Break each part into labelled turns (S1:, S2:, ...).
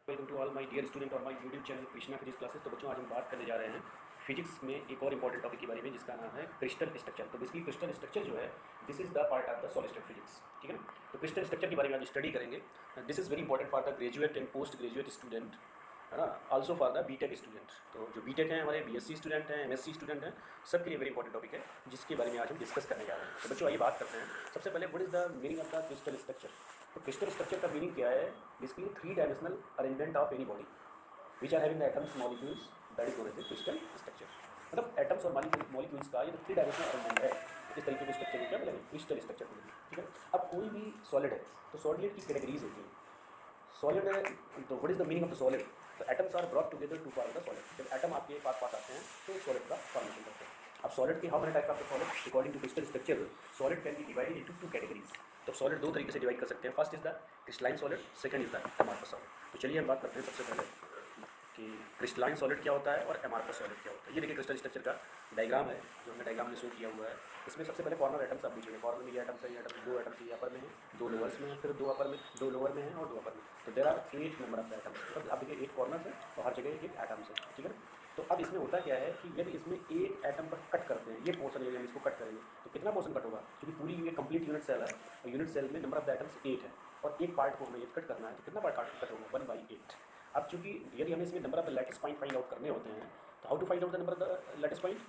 S1: Welcome to all my dear student और my YouTube channel Krishna physics classes. तो बच्चों आज हम बात करने जा रहे हैं फिजिक्स में एक और इंपॉर्टेंट टॉपिक के बारे में जिसका नाम है क्रिस्टल स्ट्रक्चर। तो बेसिकली क्रिस्टल स्ट्रक्चर जो है this is the part of the solid state physics, ठीक है ना। तो क्रिस्टल स्ट्रक्चर के बारे में आज स्टडी करेंगे। This is very important for the graduate and post graduate student, है ना, also for the BTech student. तो जो बीटेक हैं हमारे बीएससी स्टूडेंट हैं, एमएससी स्टूडेंट हैं, सबके लिए वेरी इंपॉर्टेंट टॉपिक है जिसके बारे में आज हम डिस्कस करने जा रहे हैं। तो बच्चों आइए बात करते हैं। सबसे पहले what is the meaning of the crystal structure. तो क्रिस्टल स्ट्रक्चर का मीनिंग क्या है? Basically 3 dimensional arrangement of any body which are having the atoms molecules, that is known as crystal structure. मतलब एटम्स और मॉलिक्यूल्स का ये 3 dimensional arrangement है। इस तरीके के स्ट्रक्चर को क्या बोलेंगे? क्रिस्टल स्ट्रक्चर बोलेंगे, ठीक है। अब कोई भी सॉलिड है तो सॉलिड की कैटेगरीज होती हैं। सॉलिड है तो what is the meaning of the solid? तो atoms are brought together to form the solid. जब एटम आपके पास आते हैं तो सॉलिड का फॉर्मेशन करते हैं। अब सॉलिड के how many types of the solid? According to crystal structure solid can be divided into 2 categories. तो सॉलिड 2 तरीके से डिवाइड कर सकते हैं। First is the crystalline solid, second is the amorphous solid. तो चलिए हम बात करते हैं सबसे पहले कि क्रिस्टलाइन सॉलिड क्या होता है और अमॉर्फस सॉलिड क्या होता है। ये देखिए क्रिस्टल स्ट्रक्चर का डायग्राम है जो हमने डायग्राम में शो किया हुआ है। इसमें सबसे पहले कॉर्नर एटम्स आप देखिए। कॉर्नर में ये एटम्स है, ये एटम्स 2 एटम्स ये अपर में है, 2 लोअर्स में है, फिर 2 अपर में, 2 लोअर में है और 2 अपर में। तो there are 8 number of atoms. मतलब आप देखिए 8 कॉर्नर्स है और हर जगह 1 एटम्स है, ठीक है ना। तो अब इसमें होता क्या है कि यदि इसमें 1 एटम पर कट करते हैं, ये पोर्शन एरिया में इसको कट करेंगे तो कितना पोर्शन कट होगा? क्योंकि पूरी ये कंप्लीट यूनिट सेल है और यूनिट सेल में नंबर ऑफ द एटम्स 8 है और एक पार्ट को हमें ये कट करना है तो कितना पार्ट कट होगा? 1/8। अब चूंकि यदि हमें इसमें number of the lattice point find out करने होते हैं तो how to find out the number of the lattice point?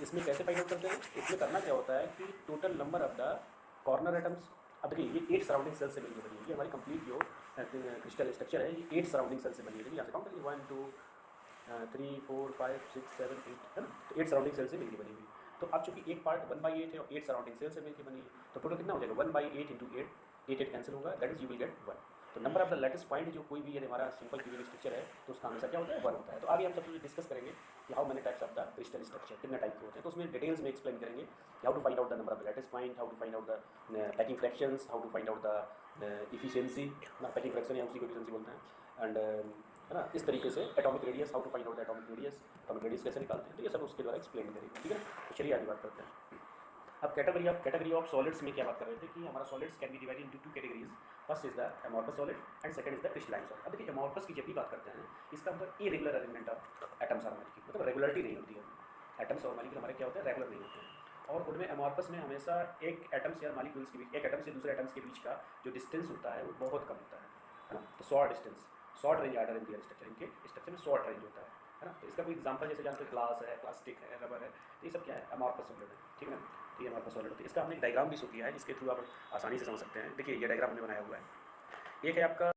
S1: इसमें कैसे फाइंड आउट करते हैं? इसमें करना क्या होता है कि total number of the corner atoms. अब देखिए ये 8 सराउंडिंग सेल से मिलकर बनी है। ये हमारी कंप्लीट जो क्रिस्टल स्ट्रक्चर है ये 8 सराउंडिंग सेल से बनी है। यहाँ से काउंट करिए 1 2 3 4 5 6 7 8, है ना। तो 8 सराउंडिंग सेल से मिलकर बनी हुई। तो अब चूंकि एक पार्ट 1/8 है और 8 सराउंडिंग सेल से मिलकर बनी है तो टोटल कितना हो जाएगा? 1/8 इंटू 8 कैंसिल होगा, that is you will get 1। तो number of the lattice point जो कोई भी यदि हमारा सिंपल क्यूबिक स्ट्रक्चर है तो उसका हमेशा क्या होता है? 1 होता है। तो आगे हम सबसे डिस्कस करेंगे कि how many types of the crystal structure, कितने टाइप के होते हैं। तो उसमें डिटेल्स में एक्सप्लेन करेंगे how to find out the number of the lattice point, how to find out the packing fractions, how to find out the efficiency. Packing fraction या उसी को इफिशियंसी बोलते हैं। एंड है ना, इस तरीके से atomic radius, how to find out the atomic radius कैसे निकालते हैं, तो ये सब उसके द्वारा एक्सप्लेन करेंगे, ठीक है। तो चलिए आगे बात करते हैं। अब कैटेगरी ऑफ सॉलिड्स में क्या बात कर रहे थे कि हमारा solids can be divided into 2 categories. First is the amorphous solid and second is the crystalline solid. अब देखिए अमॉर्फस की जब भी बात करते हैं इसका मतलब इरेगुलर अरेंजमेंट ऑफ एटम्स और मॉलिक्यूल, मतलब रेगुलरिटी नहीं होती है। एटम्स और मॉलिक्यूल हमारे क्या होते हैं? रेगुलर नहीं होते हैं। और उनमें अमॉर्फस में हमेशा एक एटम्स या मॉलिक्यूल्स के बीच, एक एटम से दूसरे एटम्स के बीच का जो डिस्टेंस होता है वो बहुत कम होता है ना। तो short distance, short range order in their structure, इनके स्ट्रक्चर में शॉर्ट रेंज होता है ना। तो इसका कोई एग्जांपल जैसे जानते हैं ग्लास है, प्लास्टिक है, रबर है, तो ये सब क्या है? अमॉर्फस सॉलिड है, ठीक है ना। तो ये अमॉर्फस सॉलिड होती है। इसका हमने एक डायग्राम भी शो किया है जिसके थ्रू आप आसानी से समझ सकते हैं। देखिए ये डायग्राम हमने बनाया हुआ है। एक है आपका